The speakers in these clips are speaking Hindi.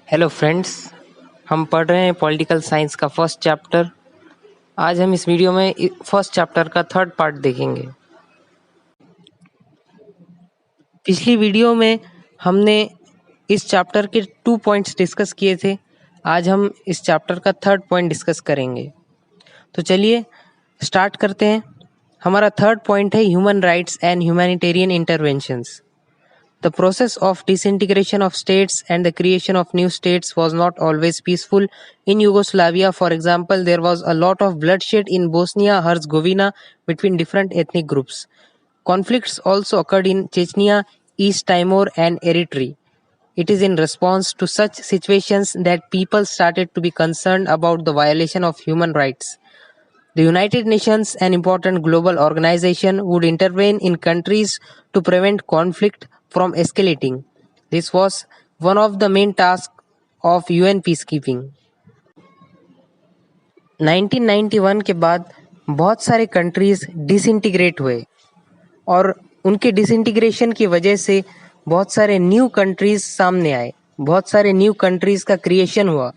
हेलो फ्रेंड्स, हम पढ़ रहे हैं पॉलिटिकल साइंस का फर्स्ट चैप्टर। आज हम इस वीडियो में फर्स्ट चैप्टर का थर्ड पार्ट देखेंगे। पिछली वीडियो में हमने इस चैप्टर के 2 पॉइंट्स डिस्कस किए थे। आज हम इस चैप्टर का थर्ड पॉइंट डिस्कस करेंगे। तो चलिए स्टार्ट करते हैं। हमारा थर्ड पॉइंट है human rights and humanitarian interventions. The process of disintegration of states and the creation of new states was not always peaceful. In Yugoslavia, for example, there was a lot of bloodshed in Bosnia-Herzegovina between different ethnic groups. Conflicts also occurred in Chechnya, East Timor, and Eritrea. It is in response to such situations that people started to be concerned about the violation of human rights. The United Nations, an important global organization, would intervene in countries to prevent conflict from escalating. This was one of the main tasks of UN peacekeeping. 1991 के बाद बहुत सारे कंट्रीज डिसइंटीग्रेट हुए और उनके डिसइंटीग्रेशन की वजह से बहुत सारे न्यू कंट्रीज सामने आए, बहुत सारे न्यू कंट्रीज का क्रिएशन हुआ।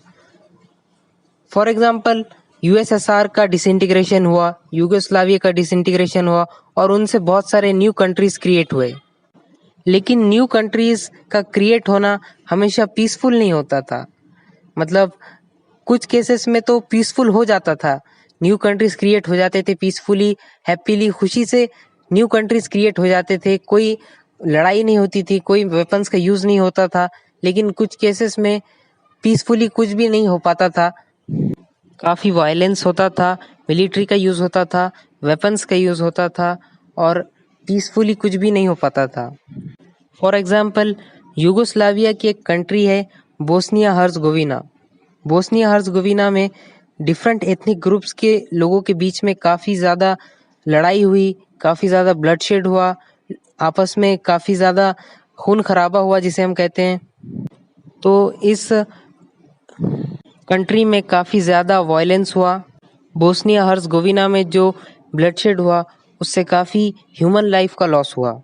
फॉर एग्जाम्पल यूएसएसआर का डिसइंटीग्रेशन हुआ, यूगोस्लाविया का डिसइंटीग्रेशन हुआ और उनसे बहुत सारे न्यू कंट्रीज क्रिएट हुए। लेकिन न्यू कंट्रीज का क्रिएट होना हमेशा पीसफुल नहीं होता था। मतलब कुछ केसेस में तो पीसफुल हो जाता था, न्यू कंट्रीज क्रिएट हो जाते थे पीसफुली, हैप्पीली, खुशी से न्यू कंट्रीज क्रिएट हो जाते थे, कोई लड़ाई नहीं होती थी, कोई वेपन्स का यूज नहीं होता था। लेकिन कुछ केसेस में पीसफुली कुछ भी नहीं हो पाता था, काफ़ी वायलेंस होता था, मिलिट्री का यूज़ होता था, वेपन्स का यूज़ होता था और पीसफुली कुछ भी नहीं हो पाता था। फॉर एग्जाम्पल यूगोस्लाविया की एक कंट्री है बोस्निया हर्ज़गोविना। बोस्निया हर्ज़गोविना में डिफरेंट एथनिक ग्रुप्स के लोगों के बीच में काफ़ी ज़्यादा लड़ाई हुई, काफ़ी ज़्यादा ब्लडशेड हुआ, आपस में काफ़ी ज़्यादा खून खराबा हुआ जिसे हम कहते हैं। तो इस कंट्री में काफ़ी ज़्यादा वायलेंस हुआ। बोस्निया हर्ज़गोविना में जो ब्लडशेड हुआ उससे काफ़ी ह्यूमन लाइफ का लॉस हुआ।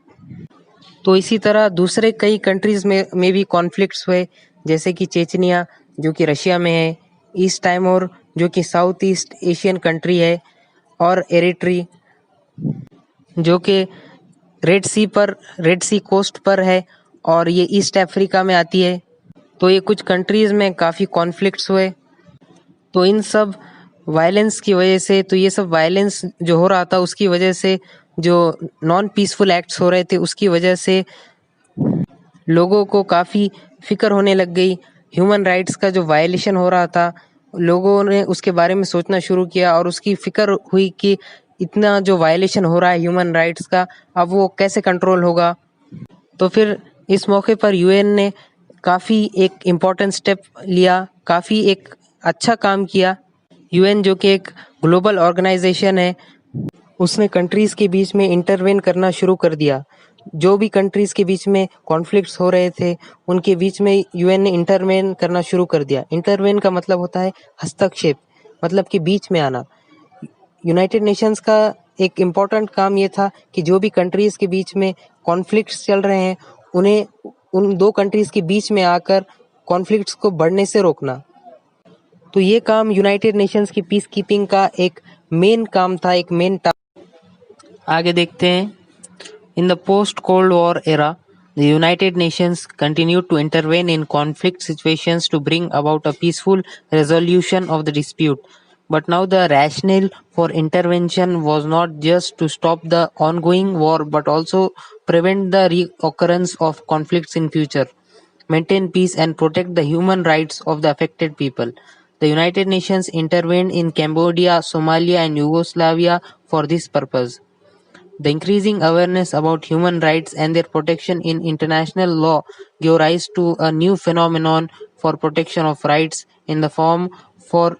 तो इसी तरह दूसरे कई कंट्रीज़ में भी कॉन्फ्लिक्ट्स हुए, जैसे कि चेचनिया जो कि रशिया में है, ईस्ट टाइमोर जो कि साउथ ईस्ट एशियन कंट्री है और एरिट्री जो कि रेड सी कोस्ट पर है और ये ईस्ट अफ्रीका में आती है। तो ये कुछ कंट्रीज़ में काफ़ी कॉन्फ्लिक्ट्स हुए। तो इन सब वायलेंस की वजह से, तो ये सब वायलेंस जो हो रहा था उसकी वजह से, जो नॉन पीसफुल एक्ट्स हो रहे थे उसकी वजह से लोगों को काफ़ी फिक्र होने लग गई। ह्यूमन राइट्स का जो वायलेशन हो रहा था, लोगों ने उसके बारे में सोचना शुरू किया और उसकी फिक्र हुई कि इतना जो वायलेशन हो रहा है ह्यूमन राइट्स का, अब वो कैसे कंट्रोल होगा। तो फिर इस मौके पर यूएन ने काफ़ी एक इम्पॉर्टेंट स्टेप लिया, काफ़ी एक अच्छा काम किया। यूएन जो कि एक ग्लोबल ऑर्गेनाइजेशन है, उसने कंट्रीज़ के बीच में इंटरवेन करना शुरू कर दिया। जो भी कंट्रीज़ के बीच में कॉन्फ्लिक्ट्स हो रहे थे उनके बीच में यूएन ने इंटरवेन करना शुरू कर दिया। इंटरवेन का मतलब होता है हस्तक्षेप, मतलब कि बीच में आना। यूनाइटेड नेशंस का एक इम्पॉर्टेंट काम ये था कि जो भी कंट्रीज़ के बीच में कॉन्फ्लिक्ट्स चल रहे हैं उन्हें उन दो कंट्रीज़ के बीच में आकर कॉन्फ्लिक्ट्स को बढ़ने से रोकना। तो ये काम यूनाइटेड नेशंस की पीस कीपिंग का एक मेन काम था, एक मेन टास्क। आगे देखते हैं। In the post cold war era the United Nations continued to intervene in conflict situations to bring about a peaceful resolution of the dispute. But now the rationale for intervention was not just to stop the ongoing war but also prevent the reoccurrence of conflicts in future, maintain peace and protect the human rights of the affected people. The United Nations intervened in Cambodia, Somalia and Yugoslavia for this purpose. The increasing awareness about human rights and their protection in international law gave rise to a new phenomenon for protection of rights in the form of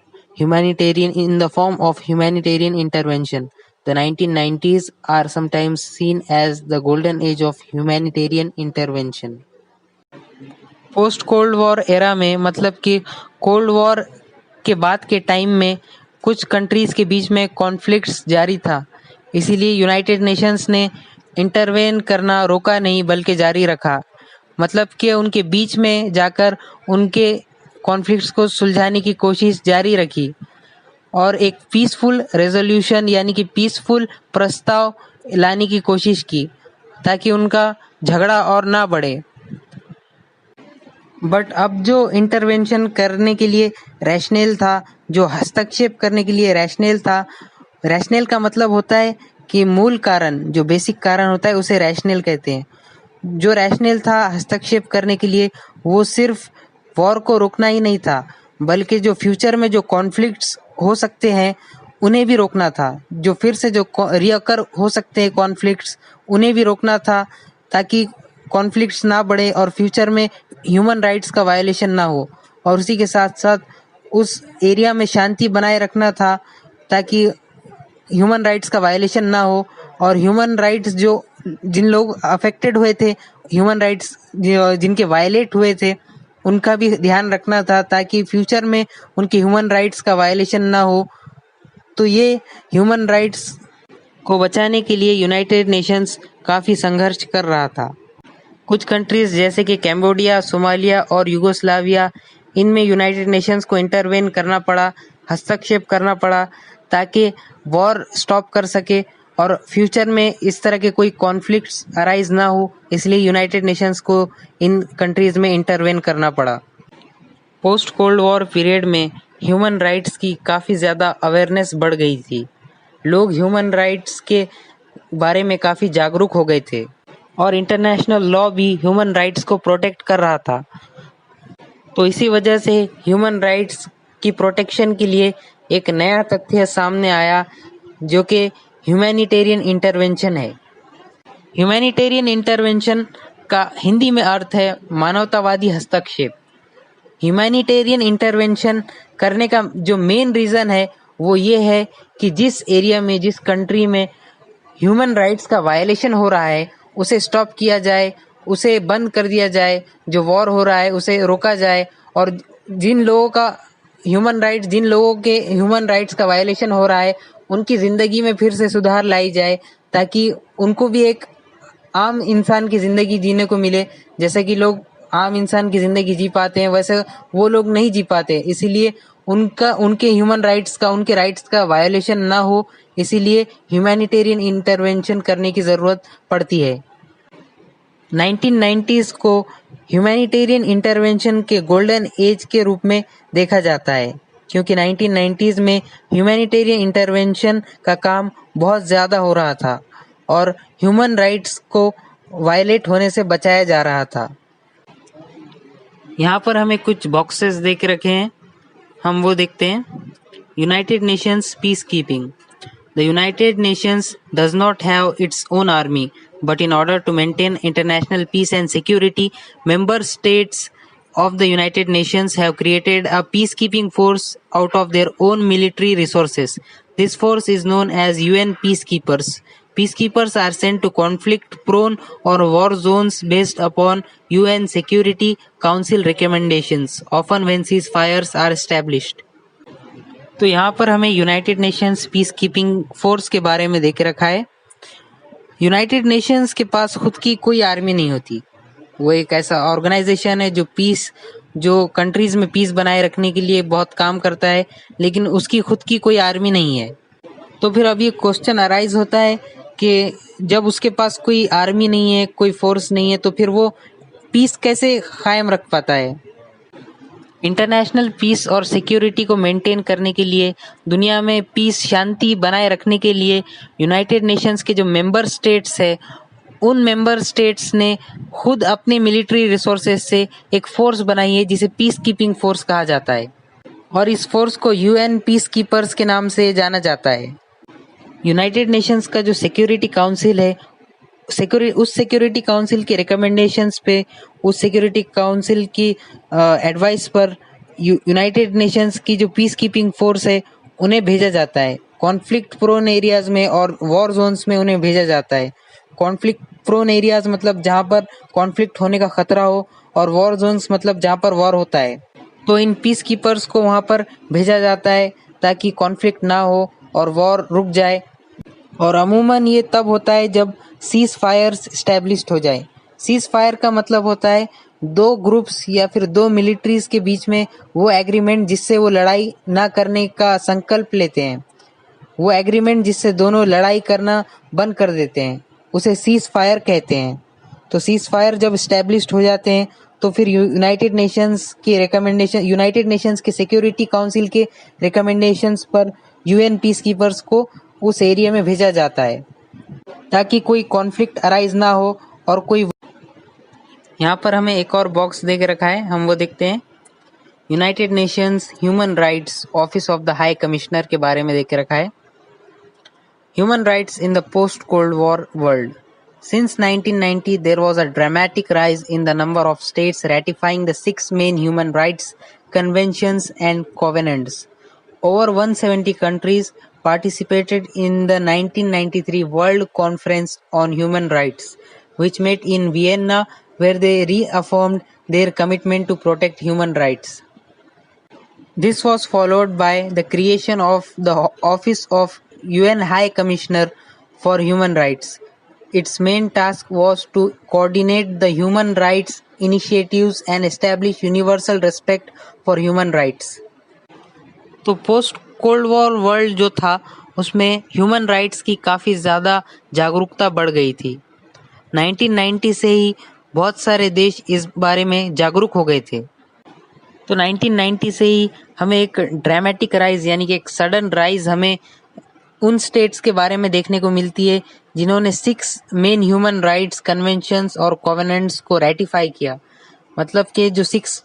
humanitarian intervention. The 1990s are sometimes seen as the golden age of humanitarian intervention. Post cold war era में, मतलब कि कोल्ड वॉर के बाद के टाइम में कुछ कंट्रीज़ के बीच में कॉन्फ्लिक्ट्स जारी था, इसीलिए यूनाइटेड नेशंस ने इंटरवेन करना रोका नहीं बल्कि जारी रखा। मतलब कि उनके बीच में जाकर उनके कॉन्फ्लिक्ट्स को सुलझाने की कोशिश जारी रखी और एक पीसफुल रेजोल्यूशन यानी कि पीसफुल प्रस्ताव लाने की कोशिश की ताकि उनका झगड़ा और ना बढ़े। बट अब जो इंटरवेंशन करने के लिए रैशनल था, जो हस्तक्षेप करने के लिए रैशनल था, रैशनल का मतलब होता है कि मूल कारण, जो बेसिक कारण होता है उसे रैशनल कहते हैं। जो रैशनल था हस्तक्षेप करने के लिए, वो सिर्फ वॉर को रोकना ही नहीं था, बल्कि जो फ्यूचर में जो कॉन्फ्लिक्ट्स हो सकते हैं उन्हें भी रोकना था। जो फिर से जो रिअकर हो सकते हैं कॉन्फ्लिक्ट्स, उन्हें भी रोकना था ताकि कॉन्फ्लिक्ट्स ना बढ़े और फ्यूचर में ह्यूमन राइट्स का वायलेशन ना हो। और उसी के साथ साथ उस एरिया में शांति बनाए रखना था ताकि ह्यूमन राइट्स का वायलेशन ना हो। और ह्यूमन राइट्स जो जिन लोग अफेक्टेड हुए थे, ह्यूमन राइट्स जिनके वायलेट हुए थे, उनका भी ध्यान रखना था ताकि फ्यूचर में उनके ह्यूमन राइट्स का वायलेशन ना हो। तो ये ह्यूमन राइट्स को बचाने के लिए यूनाइटेड नेशंस काफ़ी संघर्ष कर रहा था। कुछ कंट्रीज जैसे कि कैम्बोडिया, सोमालिया और यूगोस्लाविया, इनमें यूनाइटेड नेशंस को इंटरवेन करना पड़ा, हस्तक्षेप करना पड़ा ताकि वॉर स्टॉप कर सके और फ्यूचर में इस तरह के कोई कॉन्फ्लिक्ट्स अराइज ना हो, इसलिए यूनाइटेड नेशंस को इन कंट्रीज में इंटरवेन करना पड़ा। पोस्ट कोल्ड वॉर पीरियड में ह्यूमन राइट्स की काफ़ी ज़्यादा अवेयरनेस बढ़ गई थी। लोग ह्यूमन राइट्स के बारे में काफ़ी जागरूक हो गए थे और इंटरनेशनल लॉ भी ह्यूमन राइट्स को प्रोटेक्ट कर रहा था। तो इसी वजह से ह्यूमन राइट्स की प्रोटेक्शन के लिए एक नया तथ्य सामने आया जो कि ह्यूमैनिटेरियन इंटरवेंशन है। ह्यूमैनिटेरियन इंटरवेंशन का हिंदी में अर्थ है मानवतावादी हस्तक्षेप। ह्यूमैनिटेरियन इंटरवेंशन करने का जो मेन रीज़न है वो ये है कि जिस एरिया में, जिस कंट्री में ह्यूमन राइट्स का वायलेशन हो रहा है उसे स्टॉप किया जाए, उसे बंद कर दिया जाए, जो वॉर हो रहा है उसे रोका जाए और जिन लोगों के ह्यूमन राइट्स का वायलेशन हो रहा है उनकी ज़िंदगी में फिर से सुधार लाई जाए ताकि उनको भी एक आम इंसान की ज़िंदगी जीने को मिले। जैसे कि लोग आम इंसान की ज़िंदगी जी पाते हैं वैसे वो लोग नहीं जी पाते, इसीलिए उनके ह्यूमन राइट्स का, उनके राइट्स का वायलेशन ना हो, इसीलिए ह्यूमैनिटेरियन इंटरवेंशन करने की ज़रूरत पड़ती है। 1990s को ह्यूमैनिटेरियन इंटरवेंशन के गोल्डन एज के रूप में देखा जाता है क्योंकि 1990s में ह्यूमैनिटेरियन इंटरवेंशन का काम बहुत ज़्यादा हो रहा था और ह्यूमन राइट्स को वायलेट होने से बचाया जा रहा था। यहाँ पर हमें कुछ बॉक्सेस देख रखे हैं, हम वो देखते हैं। United Nations peace keeping. The United Nations does not have its own army, but in order to maintain international peace and security, member states of the United Nations have created a peacekeeping force out of their own military resources. This force is known as UN peacekeepers. Peacekeepers are sent to conflict-prone or war zones based upon UN Security Council recommendations, often when ceasefires are established. तो यहाँ पर हमें United Nations peace keeping force के बारे में देख रखा है। यूनाइटेड नेशंस के पास खुद की कोई आर्मी नहीं होती, वो एक ऐसा ऑर्गेनाइजेशन है जो कंट्रीज में पीस बनाए रखने के लिए बहुत काम करता है, लेकिन उसकी खुद की कोई आर्मी नहीं है। तो फिर अब ये क्वेश्चन अराइज होता है कि जब उसके पास कोई आर्मी नहीं है, कोई फोर्स नहीं है, तो फिर वो पीस कैसे कायम रख पाता है। इंटरनेशनल पीस और सिक्योरिटी को मेंटेन करने के लिए, दुनिया में पीस शांति बनाए रखने के लिए यूनाइटेड नेशंस के जो मेंबर स्टेट्स है, उन मेंबर स्टेट्स ने खुद अपने मिलिट्री रिसोर्सेज से एक फोर्स बनाई है जिसे पीस कीपिंग फोर्स कहा जाता है और इस फोर्स को यूएन पीस कीपर्स के नाम से जाना जाता है। यूनाइटेड नेशंस का जो सिक्योरिटी काउंसिल है, उस सिक्योरिटी काउंसिल के रिकमेंडेशंस पे, उस सिक्योरिटी काउंसिल की एडवाइस पर यूनाइटेड नेशंस की जो पीस कीपिंग फोर्स है उन्हें भेजा जाता है। कॉन्फ्लिक्ट प्रोन एरियाज में और वॉर जोन्स में उन्हें भेजा जाता है। कॉन्फ्लिक्ट प्रोन एरियाज मतलब जहाँ पर कॉन्फ्लिक्ट होने का खतरा हो और वॉर जोन्स मतलब जहाँ पर वॉर होता है। तो इन पीस कीपर्स को वहाँ पर भेजा जाता है ताकि कॉन्फ्लिक्ट ना हो और वॉर रुक जाए। और अमूमन ये तब होता है जब सीज फायर्स इस्टेब्लिश्ड हो जाए। सीज फायर का मतलब होता है दो ग्रुप्स या फिर दो मिलिट्रीज के बीच में वो एग्रीमेंट जिससे वो लड़ाई ना करने का संकल्प लेते हैं, वो एग्रीमेंट जिससे दोनों लड़ाई करना बंद कर देते हैं, उसे सीज फायर कहते हैं। तो सीज फायर जब स्टैब्लिश्ड हो जाते हैं तो फिर यूनाइटेड नेशंस के सिक्योरिटी काउंसिल के रिकमेंडेशंस पर यूएन पीस कीपर्स को उस एरिया में भेजा जाता है ताकि कोई कॉन्फ्लिक्ट अराइज ना हो। और कोई यहाँ पर हमें एक और बॉक्स दे के रखा है, हम वो देखते हैं। United Nations human rights office of the high commissioner के बारे में दे के रखा है। Human rights in the post cold war world. Since 1990, there was a dramatic rise in the number of states ratifying the 6 main human rights conventions and covenants. Over 170 countries participated in the 1993 World Conference on Human Rights, which met in Vienna, where they reaffirmed their commitment to protect human rights. This was followed by the creation of the Office of UN High Commissioner for Human Rights. Its main task was to coordinate the human rights initiatives and establish universal respect for human rights. तो पोस्ट कोल्ड वॉर वर्ल्ड जो था उसमें ह्यूमन राइट्स की काफ़ी ज़्यादा जागरूकता बढ़ गई थी। 1990 से ही बहुत सारे देश इस बारे में जागरूक हो गए थे। तो 1990 से ही हमें एक ड्रामेटिक राइज यानी कि एक सडन राइज हमें उन स्टेट्स के बारे में देखने को मिलती है जिन्होंने 6 मेन ह्यूमन राइट्स कन्वेंशंस और कॉवेनेंट्स को रेटिफाई किया। मतलब कि जो 6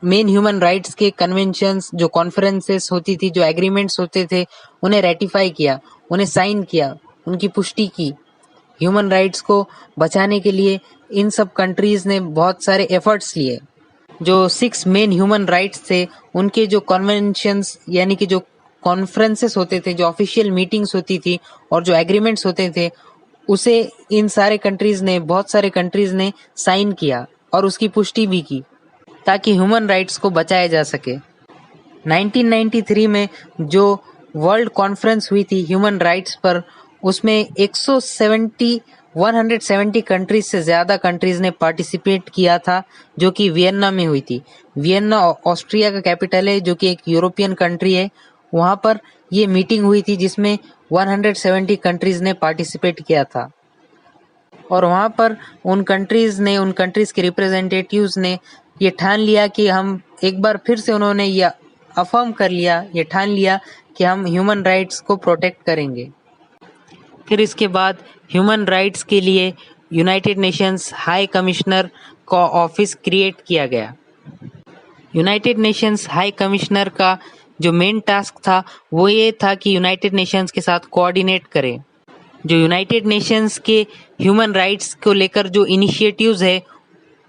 मेन ह्यूमन राइट्स के कन्वेंशंस, जो कॉन्फ्रेंसेस होती थी, जो एग्रीमेंट्स होते थे, उन्हें रेटिफाई किया, उन्हें साइन किया, उनकी पुष्टि की। ह्यूमन राइट्स को बचाने के लिए इन सब कंट्रीज ने बहुत सारे एफर्ट्स लिए। जो 6 मेन ह्यूमन राइट्स थे उनके जो कन्वेंशंस यानी कि जो कॉन्फ्रेंसेस होते थे, जो ऑफिशियल मीटिंग्स होती थी और जो एग्रीमेंट्स होते थे, उसे इन सारे कंट्रीज ने, बहुत सारे कंट्रीज ने साइन किया और उसकी पुष्टि भी की ताकि ह्यूमन राइट्स को बचाया जा सके। 1993 में जो वर्ल्ड कॉन्फ्रेंस हुई थी ह्यूमन राइट्स पर, उसमें 170 कंट्रीज से ज़्यादा कंट्रीज ने पार्टिसिपेट किया था, जो कि वियन्ना में हुई थी। वियन्ना ऑस्ट्रिया का कैपिटल है, जो कि एक यूरोपियन कंट्री है। वहाँ पर ये मीटिंग हुई थी जिसमें 170 कंट्रीज ने पार्टिसिपेट किया था। और वहाँ पर उन कंट्रीज के रिप्रेजेंटेटिव्स ने ये ठान लिया कि हम एक बार फिर से, उन्होंने ये अफर्म कर लिया, ये ठान लिया कि हम ह्यूमन राइट्स को प्रोटेक्ट करेंगे। फिर इसके बाद ह्यूमन राइट्स के लिए यूनाइटेड नेशंस हाई कमिश्नर का ऑफिस क्रिएट किया गया। यूनाइटेड नेशंस हाई कमिश्नर का जो मेन टास्क था वो ये था कि यूनाइटेड नेशंस के साथ कोऑर्डिनेट करे, जो यूनाइटेड नेशंस के ह्यूमन राइट्स को लेकर जो इनिशिएटिव्स है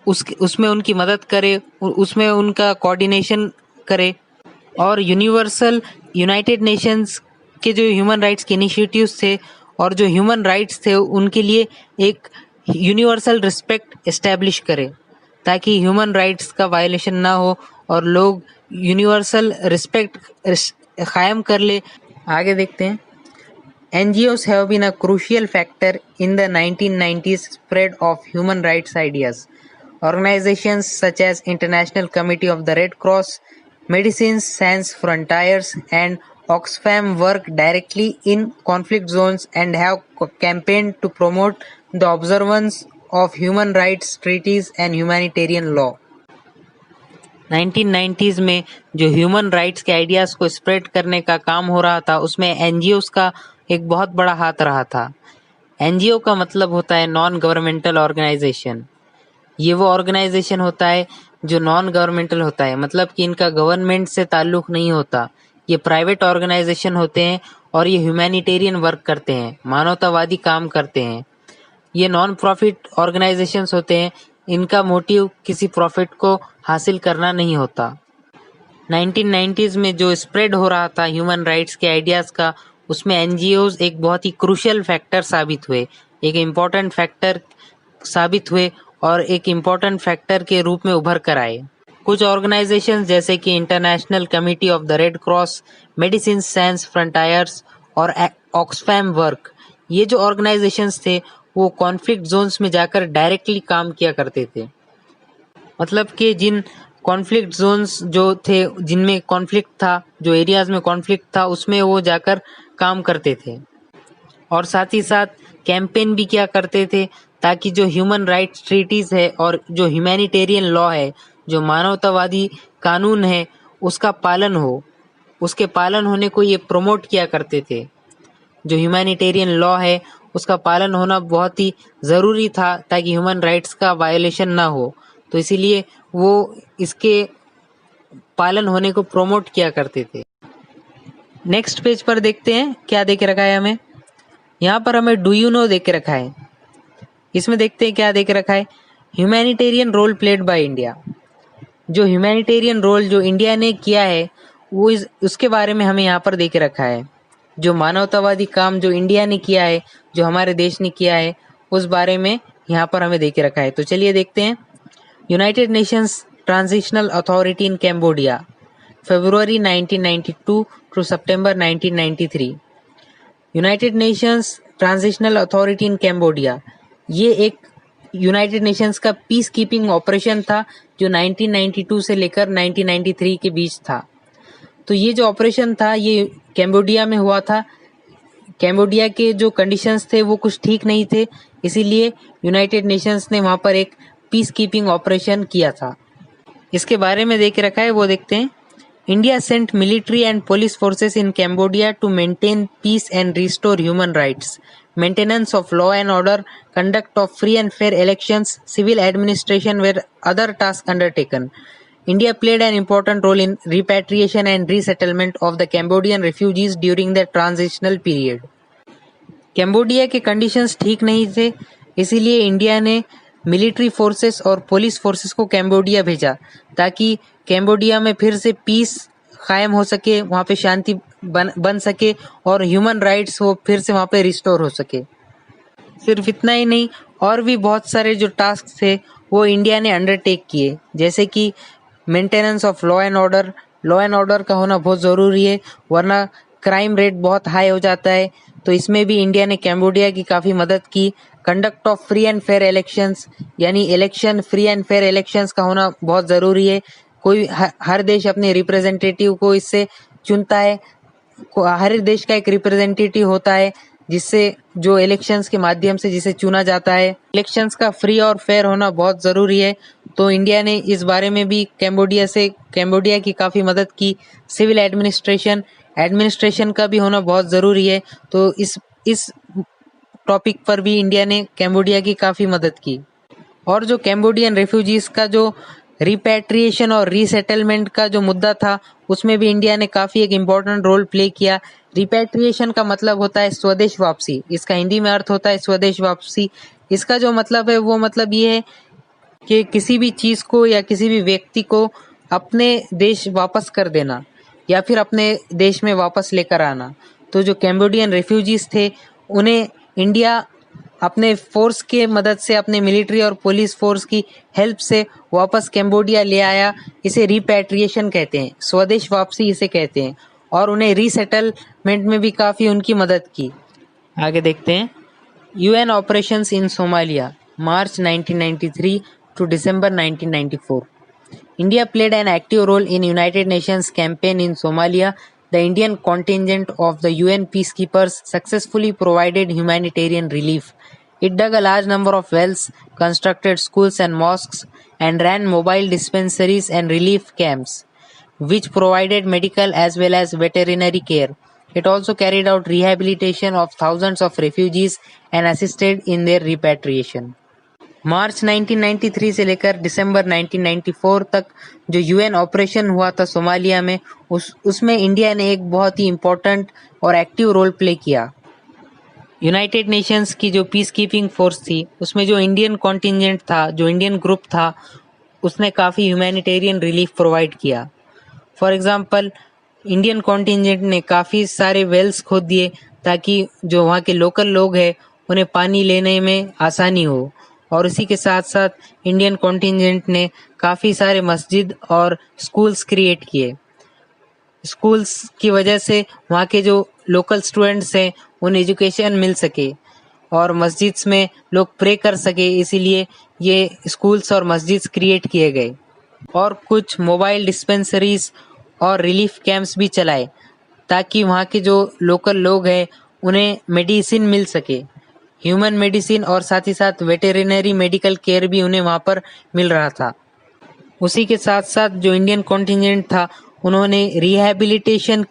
उसमें उनकी मदद करे, उसमें उनका कोऑर्डिनेशन करे। और यूनाइटेड नेशंस के जो ह्यूमन राइट्स के इनिशिएटिव्स थे और जो ह्यूमन राइट्स थे उनके लिए एक यूनिवर्सल रिस्पेक्ट एस्टैब्लिश करे ताकि ह्यूमन राइट्स का वायलेशन ना हो और लोग यूनिवर्सल रिस्पेक्ट कायम कर ले। आगे देखते हैं। NGOs have been a crucial factor in the 1990s spread of human rights ideas. Organizations such as International Committee of the Red Cross, Medicines Sans Frontières, and Oxfam work directly in conflict zones and have campaigned to promote the observance of human rights treaties and humanitarian law. 1990s में जो ह्यूमन राइट्स के आइडियाज़ को स्प्रेड करने का काम हो रहा था उसमें NGOs का एक बहुत बड़ा हाथ रहा था। NGO का मतलब होता है नॉन गवर्नमेंटल ऑर्गेनाइजेशन। ये वो ऑर्गेनाइजेशन होता है जो नॉन गवर्नमेंटल होता है, मतलब कि इनका गवर्नमेंट से ताल्लुक़ नहीं होता। ये प्राइवेट ऑर्गेनाइजेशन होते हैं और ये ह्यूमैनिटेरियन वर्क करते हैं, मानवतावादी काम करते हैं। ये नॉन प्रॉफिट ऑर्गेनाइजेशंस होते हैं, इनका मोटिव किसी प्रॉफिट को हासिल करना नहीं होता। 1990s में जो स्प्रेड हो रहा था ह्यूमन राइट्स के आइडियाज़ का, उसमें NGOs एक बहुत ही क्रूशियल फैक्टर साबित हुए, एक इम्पॉर्टेंट फैक्टर साबित हुए और एक इम्पॉर्टेंट फैक्टर के रूप में उभर कर आए। कुछ ऑर्गेनाइजेशंस जैसे कि International Committee of the Red Cross, Medecins Sans Frontieres और ऑक्सफैम वर्क, ये जो ऑर्गेनाइजेशंस थे वो कॉन्फ्लिक्ट जोन्स में जाकर डायरेक्टली काम किया करते थे। मतलब कि जिन कॉन्फ्लिक्ट जोन्स जो थे, जिनमें कॉन्फ्लिक्ट था, जो एरियाज में कॉन्फ्लिक्ट था, उसमें वो जाकर काम करते थे और साथ ही साथ कैंपेन भी किया करते थे ताकि जो ह्यूमन राइट्स ट्रीटीज है और जो ह्यूमैनिटेरियन लॉ है, जो मानवतावादी कानून है, उसका पालन हो, उसके पालन होने को ये प्रमोट किया करते थे। जो ह्यूमैनिटेरियन लॉ है उसका पालन होना बहुत ही ज़रूरी था ताकि ह्यूमन राइट्स का वायलेशन ना हो, तो इसीलिए वो इसके पालन होने को प्रमोट किया करते थे। नेक्स्ट पेज पर देखते हैं क्या दे के रखा है हमें। यहाँ पर हमें डू यू नो दे के रखा है। इसमें देखते हैं क्या दे के रखा है। Humanitarian role played by India. जो ह्यूमैनिटेरियन रोल जो इंडिया ने किया है वो उसके बारे में हमें यहाँ पर दे के रखा है। जो मानवतावादी काम जो इंडिया ने किया है, जो हमारे देश ने किया है, उस बारे में यहाँ पर हमें दे के रखा है। तो चलिए देखते हैं। United Nations Transitional Authority in Cambodia, February 1992 to September 1993। United Nations Transitional Authority in Cambodia, ये एक यूनाइटेड नेशंस का पीस कीपिंग ऑपरेशन था जो 1992 से लेकर 1993 के बीच था। तो ये जो ऑपरेशन था ये कैम्बोडिया में हुआ था। कैम्बोडिया के जो कंडीशंस थे वो कुछ ठीक नहीं थे, इसीलिए यूनाइटेड नेशंस ने वहाँ पर एक पीस कीपिंग ऑपरेशन किया था। इसके बारे में देख रखा है, वो देखते हैं। India sent military and police forces in Cambodia to maintain peace and restore human rights, maintenance of law and order, conduct of free and fair elections, civil administration were other task undertaken. India played an important role in repatriation and resettlement of the Cambodian refugees during the transitional period. Cambodia के कंडीशंस ठीक नहीं थे, इसीलिए इंडिया ने मिलिट्री फोर्सेस और पुलिस फोर्सेस को कैम्बोडिया भेजा ताकि कैम्बोडिया में फिर से पीस कायम हो सके, वहाँ पे शांति बन सके और ह्यूमन राइट्स वो फिर से वहाँ पे रिस्टोर हो सके। सिर्फ इतना ही नहीं, और भी बहुत सारे जो टास्क थे वो इंडिया ने अंडरटेक किए, जैसे कि maintenance of law and order. Law and order का होना बहुत ज़रूरी है, वरना क्राइम रेट बहुत हाई हो जाता है, तो इसमें भी इंडिया ने कैम्बोडिया की काफ़ी मदद की। Conduct of free and fair elections, यानी election, free and fair elections का होना बहुत ज़रूरी है। कोई हर देश अपने रिप्रेजेंटेटिव को इससे चुनता है, हर देश का एक रिप्रेजेंटेटिव होता है जिससे जो इलेक्शंस के माध्यम से जिसे चुना जाता है। इलेक्शंस का फ्री और फेयर होना बहुत ज़रूरी है, तो इंडिया ने इस बारे में भी कैम्बोडिया की काफ़ी मदद की। सिविल एडमिनिस्ट्रेशन का भी होना बहुत ज़रूरी है, तो इस टॉपिक पर भी इंडिया ने कैम्बोडिया की काफ़ी मदद की। और जो कैम्बोडियन रेफ्यूजीज़ का जो रिपैट्रिएशन और रीसेटलमेंट का जो मुद्दा था, उसमें भी इंडिया ने काफ़ी एक इम्पॉर्टेंट रोल प्ले किया। रिपैट्रिएशन का मतलब होता है स्वदेश वापसी, इसका हिंदी में अर्थ होता है स्वदेश वापसी। इसका जो मतलब है वो मतलब ये है कि किसी भी चीज़ को या किसी भी व्यक्ति को अपने देश वापस कर देना या फिर अपने देश में वापस लेकर आना। तो जो कैम्बोडियन रेफ्यूजीज़ थे उन्हें इंडिया अपने फोर्स के मदद से, अपने मिलिट्री और पुलिस फोर्स की हेल्प से वापस कैम्बोडिया ले आया। इसे रिपैट्रिएशन कहते हैं, स्वदेश वापसी इसे कहते हैं, और उन्हें रीसेटलमेंट में भी काफ़ी उनकी मदद की। आगे देखते हैं। UN operations in Somalia, March 1993 to December 1994. India played an active role in United Nations campaign in Somalia. The Indian contingent of the UN peacekeepers successfully provided humanitarian relief. It dug a large number of wells, constructed schools and mosques, and ran mobile dispensaries and relief camps, which provided medical as well as veterinary care. It also carried out rehabilitation of thousands of refugees and assisted in their repatriation. मार्च 1993 से लेकर दिसंबर 1994 तक जो यूएन ऑपरेशन हुआ था सोमालिया में, उसमें इंडिया ने एक बहुत ही इम्पोर्टेंट और एक्टिव रोल प्ले किया। यूनाइटेड नेशंस की जो पीस कीपिंग फोर्स थी उसमें जो इंडियन कॉन्टिजेंट था, जो इंडियन ग्रुप था, उसने काफ़ी ह्यूमैनिटेरियन रिलीफ प्रोवाइड किया। फॉर एग्जांपल, इंडियन कॉन्टिजेंट ने काफ़ी सारे वेल्स खोद दिए ताकि जो वहाँ के लोकल लोग हैं उन्हें पानी लेने में आसानी हो, और इसी के साथ साथ इंडियन कॉन्टिजेंट ने काफ़ी सारे मस्जिद और स्कूल्स क्रिएट किए। स्कूल्स की वजह से वहाँ के जो लोकल स्टूडेंट्स हैं उन्हें एजुकेशन मिल सके, और मस्जिद्स में लोग प्रे कर सके, इसीलिए ये स्कूल्स और मस्जिद्स क्रिएट किए गए। और कुछ मोबाइल डिस्पेंसरीज और रिलीफ कैंप्स भी चलाए ताकि वहाँ के जो लोकल लोग हैं उन्हें मेडिसिन मिल सके, ह्यूमन मेडिसिन, और साथ ही साथ वेटेरिनरी मेडिकल केयर भी उन्हें वहाँ पर मिल रहा था। उसी के साथ साथ जो इंडियन कॉन्टिजेंट था उन्होंने रिहैबिलिटेशन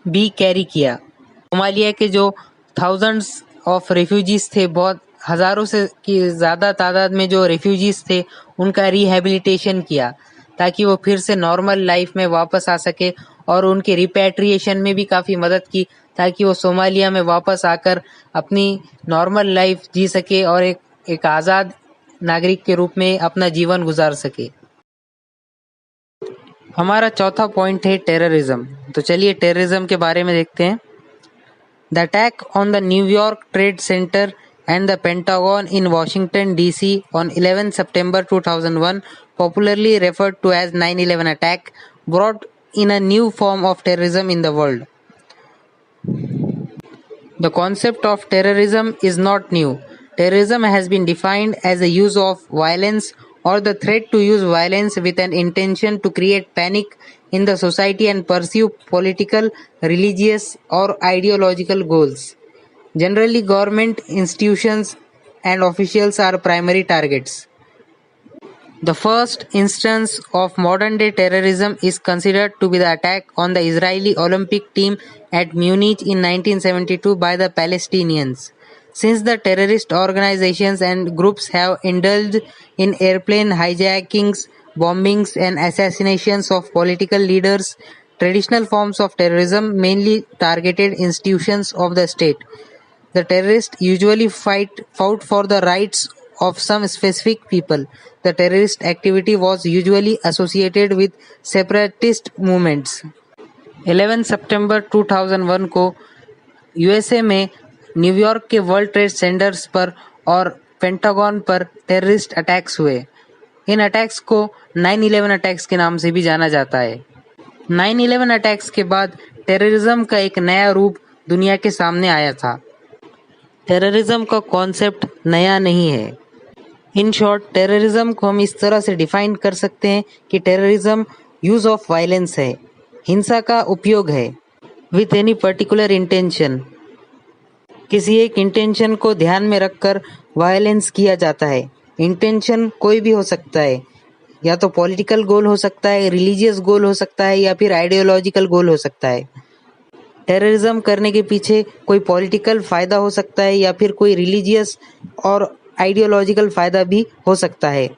भी कैरी किया। सोमालिया के जो थाउजेंड्स ऑफ रेफ्यूजीज थे, बहुत हजारों से की ज़्यादा तादाद में जो रेफ्यूजीज थे, उनका रिहैबिलिटेशन किया ताकि वो फिर से नॉर्मल लाइफ में वापस आ सके, और उनके रिपैट्रिएशन में भी काफ़ी मदद की ताकि वो सोमालिया में वापस आकर अपनी नॉर्मल लाइफ जी सके और एक आज़ाद नागरिक के रूप में अपना जीवन गुजार सके। हमारा चौथा पॉइंट है टेररिज्म। तो चलिए टेररिज्म के बारे में देखते हैं। The attack on the New York trade centre and the Pentagon in Washington DC on 11 September 2001, popularly referred to as 9/11 attack, brought in a new form of terrorism in the world. The concept of terrorism is not new. Terrorism has been defined as the use of violence or the threat to use violence with an intention to create panic in the society and pursue political, religious, or ideological goals. Generally, government institutions and officials are primary targets. The first instance of modern-day terrorism is considered to be the attack on the Israeli Olympic team at Munich in 1972 by the Palestinians. Since the terrorist organizations and groups have indulged in airplane hijackings, bombings, and assassinations of political leaders, traditional forms of terrorism mainly targeted institutions of the state. The terrorists usually fought for the rights of some specific people. The terrorist activity was usually associated with separatist movements. 11 सितंबर 2001 को यूएसए में न्यूयॉर्क के वर्ल्ड ट्रेड सेंटर्स पर और पेंटागन पर टेररिस्ट अटैक्स हुए। इन अटैक्स को 9/11 अटैक्स के नाम से भी जाना जाता है। 9/11 अटैक्स के बाद टेररिज्म का एक नया रूप दुनिया के सामने आया था। टेररिज्म का कॉन्सेप्ट नया नहीं है। इन शॉर्ट, टेररिज्म को हम इस तरह से डिफाइन कर सकते हैं कि टेररिज्म यूज ऑफ वायलेंस है, हिंसा का उपयोग है, विथ एनी पर्टिकुलर इंटेंशन। किसी एक इंटेंशन को ध्यान में रखकर वायलेंस किया जाता है। इंटेंशन कोई भी हो सकता है, या तो पॉलिटिकल गोल हो सकता है, रिलीजियस गोल हो सकता है, या फिर आइडियोलॉजिकल गोल हो सकता है। टेररिज्म करने के पीछे कोई पॉलिटिकल फ़ायदा हो सकता है या फिर कोई रिलीजियस और आइडियोलॉजिकल फ़ायदा भी हो सकता है।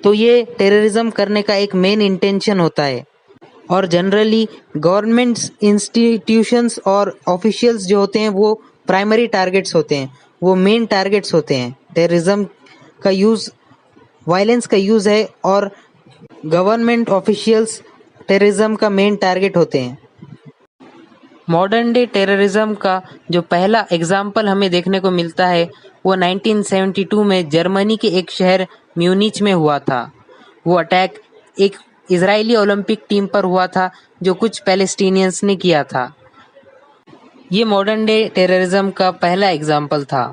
तो ये टेररिज्म करने का एक मेन इंटेंशन होता है। और जनरली गवर्नमेंट्स, इंस्टीट्यूशंस और ऑफिशियल्स जो होते हैं वो प्राइमरी टारगेट्स होते हैं, वो मेन टारगेट्स होते हैं। टेररिज्म का यूज़, वायलेंस का यूज़ है, और गवर्नमेंट ऑफिशियल्स टेररिज्म का मेन टारगेट होते हैं। मॉडर्न डे टेररिज्म का जो पहला एग्जाम्पल हमें देखने को मिलता है वो 1972 में जर्मनी के एक शहर म्यूनिच में हुआ था। वो अटैक एक इजरायली ओलंपिक टीम पर हुआ था जो कुछ पैलेस्टीनियंस ने किया था। ये मॉडर्न डे टेररिज्म का पहला एग्जाम्पल था।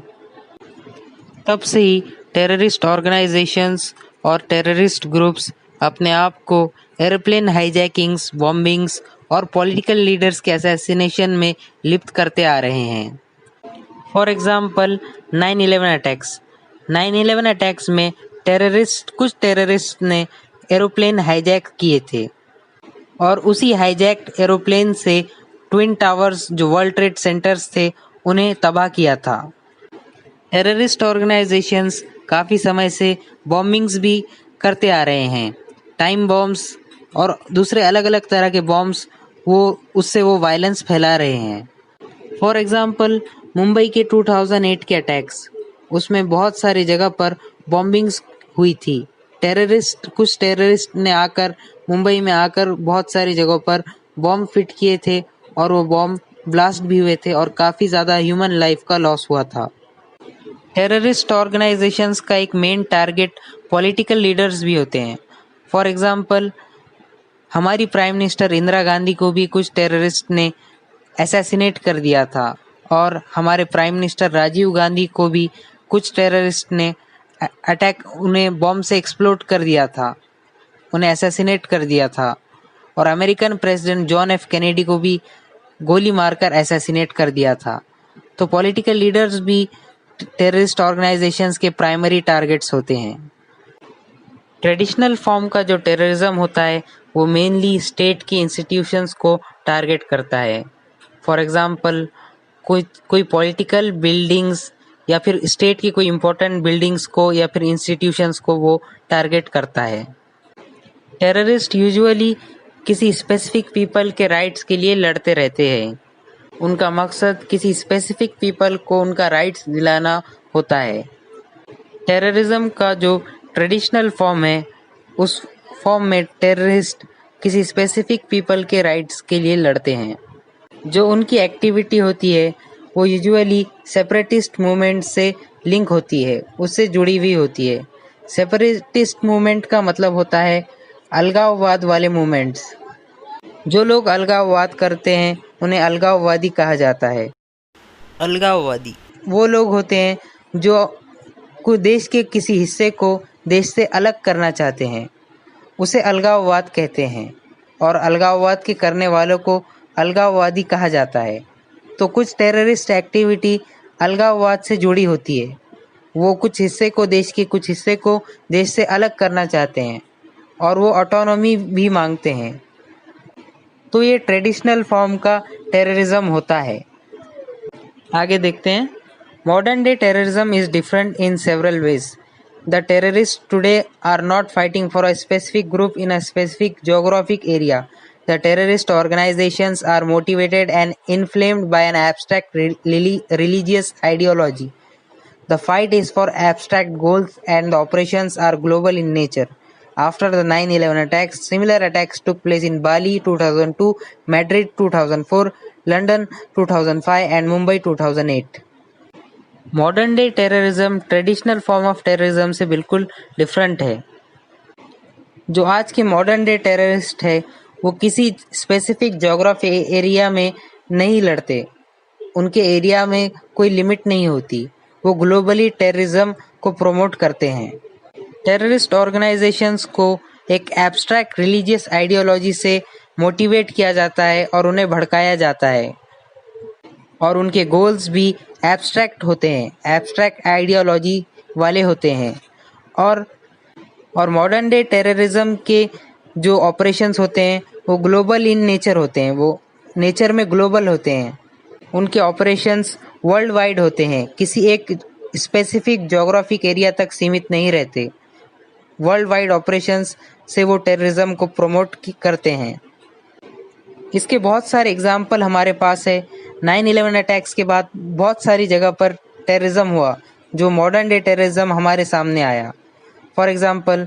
तब से ही टेररिस्ट ऑर्गेनाइजेशंस और टेररिस्ट ग्रुप्स अपने आप को एयरप्लेन हाईजैकिंग्स, बॉम्बिंग्स और पॉलिटिकल लीडर्स के असैसिनेशन में लिप्त करते आ रहे हैं। For example 9/11 attacks. 9/11 अटैक्स में कुछ टेररिस्ट ने एरोप्लेन हाईजैक किए थे और उसी हाईजैक्ड एरोप्लेन से ट्विन टावर्स जो वर्ल्ड ट्रेड सेंटर्स थे उन्हें तबाह किया था। टेररिस्ट ऑर्गेनाइजेशंस काफ़ी समय से बॉम्बिंग्स भी करते आ रहे हैं। टाइम बॉम्ब्स और दूसरे अलग अलग तरह के बॉम्ब्स, उससे वो वायलेंस फैला रहे हैं। फॉर एग्जांपल मुंबई के 2008 के अटैक्स, उसमें बहुत सारी जगह पर बॉम्बिंग्स हुई थी। कुछ टेररिस्ट ने आकर मुंबई में आकर बहुत सारी जगहों पर बॉम्ब फिट किए थे और वो बॉम्ब ब्लास्ट भी हुए थे और काफ़ी ज़्यादा ह्यूमन लाइफ का लॉस हुआ था। टेररिस्ट ऑर्गेनाइजेशंस का एक मेन टारगेट पॉलिटिकल लीडर्स भी होते हैं। फॉर एग्जांपल हमारी प्राइम मिनिस्टर इंदिरा गांधी को भी कुछ टेररिस्ट ने असैसिनेट कर दिया था और हमारे प्राइम मिनिस्टर राजीव गांधी को भी कुछ टेररिस्ट ने अटैक उन्हें बॉम्ब से एक्सप्लोड कर दिया था, उन्हें असैसिनेट कर दिया था। और American president John F Kennedy को भी गोली मारकर असैसिनेट कर दिया था। तो पॉलिटिकल लीडर्स भी टेररिस्ट ऑर्गेनाइजेशंस के प्राइमरी टारगेट्स होते हैं। ट्रेडिशनल फॉर्म का जो टेररिज्म होता है वो मेनली स्टेट की इंस्टीट्यूशंस को टारगेट करता है। फॉर एग्जांपल कोई पॉलिटिकल बिल्डिंग्स या फिर स्टेट की कोई इम्पोर्टेंट बिल्डिंग्स को या फिर इंस्टीट्यूशंस को वो टारगेट करता है। टेररिस्ट यूजुअली किसी स्पेसिफिक पीपल के राइट्स के लिए लड़ते रहते हैं। उनका मकसद किसी स्पेसिफिक पीपल को उनका राइट्स दिलाना होता है। टेररिज्म का जो ट्रेडिशनल फॉर्म है उस फॉर्म में टेररिस्ट किसी स्पेसिफिक पीपल के राइट्स के लिए लड़ते हैं। जो उनकी एक्टिविटी होती है वो यूजुअली सेपरेटिस्ट मूवमेंट से लिंक होती है, उससे जुड़ी हुई होती है। सेपरेटिस्ट मूवमेंट का मतलब होता है अलगाववाद वाले मूवमेंट्स। जो लोग अलगाववाद करते हैं उन्हें अलगाववादी कहा जाता है। अलगाववादी वो लोग होते हैं जो कोई देश के किसी हिस्से को देश से अलग करना चाहते हैं, उसे अलगाववाद कहते हैं। और अलगाववाद के करने वालों को अलगाववादी कहा जाता है। तो कुछ टेररिस्ट एक्टिविटी अलगाववाद से जुड़ी होती है। वो कुछ हिस्से को देश के कुछ हिस्से को देश से अलग करना चाहते हैं और वो ऑटोनॉमी भी मांगते हैं। तो ये ट्रेडिशनल फॉर्म का टेररिज्म होता है। आगे देखते हैं। Modern day terrorism is different in several ways. The terrorist today are not fighting for a specific group in a specific geographic area. The terrorist organizations are motivated and inflamed by an abstract religious ideology. The fight is for abstract goals and the operations are global in nature. After the 9/11 attacks, similar attacks took place in Bali 2002, Madrid 2004, London 2005 and Mumbai 2008. Modern day terrorism traditional form of terrorism से बिल्कुल डिफरेंट है। जो आज के मॉडर्न डे टेररिस्ट है वो किसी स्पेसिफिक ज्योग्राफी एरिया में नहीं लड़ते, उनके एरिया में कोई लिमिट नहीं होती, वो ग्लोबली टेररिज्म को प्रमोट करते हैं। टेररिस्ट ऑर्गेनाइजेशंस को एक एब्स्ट्रैक्ट रिलीजियस आइडियोलॉजी से मोटिवेट किया जाता है और उन्हें भड़काया जाता है और उनके गोल्स भी एब्स्ट्रैक्ट होते हैं, एब्स्ट्रैक्ट आइडियोलॉजी वाले होते हैं। और मॉडर्न डे टेररिज्म के जो ऑपरेशंस होते हैं वो ग्लोबल इन नेचर होते हैं, वो नेचर में ग्लोबल होते हैं। उनके ऑपरेशंस वर्ल्ड वाइड होते हैं, किसी एक स्पेसिफिक ज्योग्राफिक एरिया तक सीमित नहीं रहते। वर्ल्ड वाइड ऑपरेशंस से वो टेररिज्म को प्रमोट करते हैं। इसके बहुत सारे एग्जाम्पल हमारे पास है। 9/11 अटैक्स के बाद बहुत सारी जगह पर टेररिज्म हुआ, जो मॉडर्न डे टेररिज्म हमारे सामने आया। फॉर एग्जांपल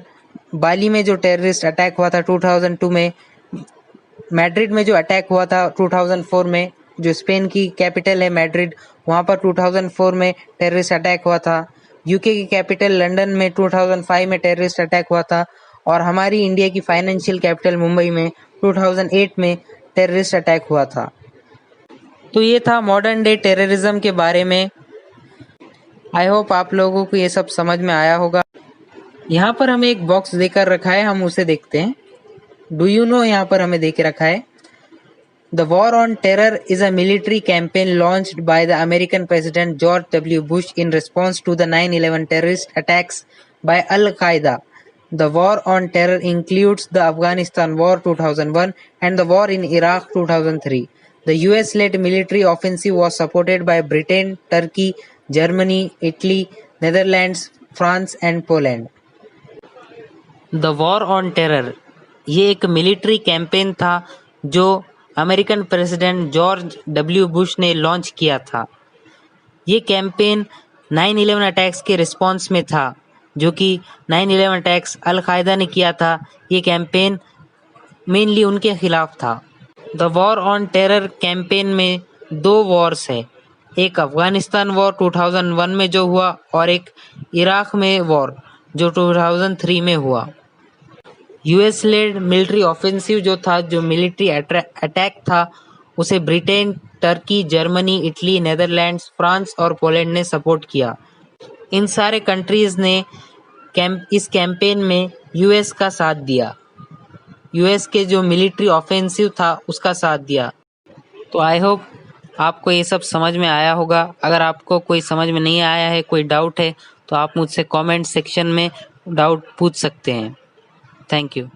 बाली में जो टेररिस्ट अटैक हुआ था 2002 में, मैड्रिड में जो अटैक हुआ था 2004 में, जो स्पेन की कैपिटल है मैड्रिड, वहाँ पर 2004 में टेररिस्ट अटैक हुआ था। यूके की कैपिटल लंदन में 2005 में टेररिस्ट अटैक हुआ था और हमारी इंडिया की फाइनेंशियल कैपिटल मुंबई में 2008 में टेररिस्ट अटैक हुआ था। तो ये था मॉडर्न डे टेररिज्म के बारे में। आई होप आप लोगों को ये सब समझ में आया होगा। यहाँ पर हमें एक बॉक्स देकर रखा है, हम उसे देखते हैं। डू यू नो यहाँ पर हमें देके रखा है, the war on terror is a military campaign launched by the American president George W Bush in response to the 9/11 terrorist attacks by al Qaeda. The war on terror includes the Afghanistan War 2001 and the war in Iraq 2003. The US-led military offensive was supported by Britain, Turkey, Germany, Italy, Netherlands, France and Poland. The war on terror ये एक मिलिट्री कैंपेन था जो American president George W Bush ने लॉन्च किया था। ये कैंपेन 9/11 अटैक्स के रिस्पॉन्स में था, जो कि 9/11 अटैक्स अल कायदा ने किया था। ये कैंपेन मेनली उनके खिलाफ था। The war on terror campaign में 2 वॉर्स है, एक अफगानिस्तान वॉर 2001 में जो हुआ और एक इराक में वॉर जो 2003 में हुआ। यूएस लेड मिलिट्री ऑफेंसिव जो था, जो मिलिट्री अटैक था, उसे Britain, Turkey, Germany, Italy, Netherlands, France और पोलैंड ने सपोर्ट किया। इन सारे कंट्रीज ने इस कैंपेन में यूएस का साथ दिया, यूएस के जो मिलिट्री ऑफेंसिव था उसका साथ दिया। तो आई होप आपको ये सब समझ में आया होगा। अगर आपको कोई समझ में नहीं आया है, कोई डाउट है, तो आप मुझसे कमेंट सेक्शन में डाउट पूछ सकते हैं। Thank you.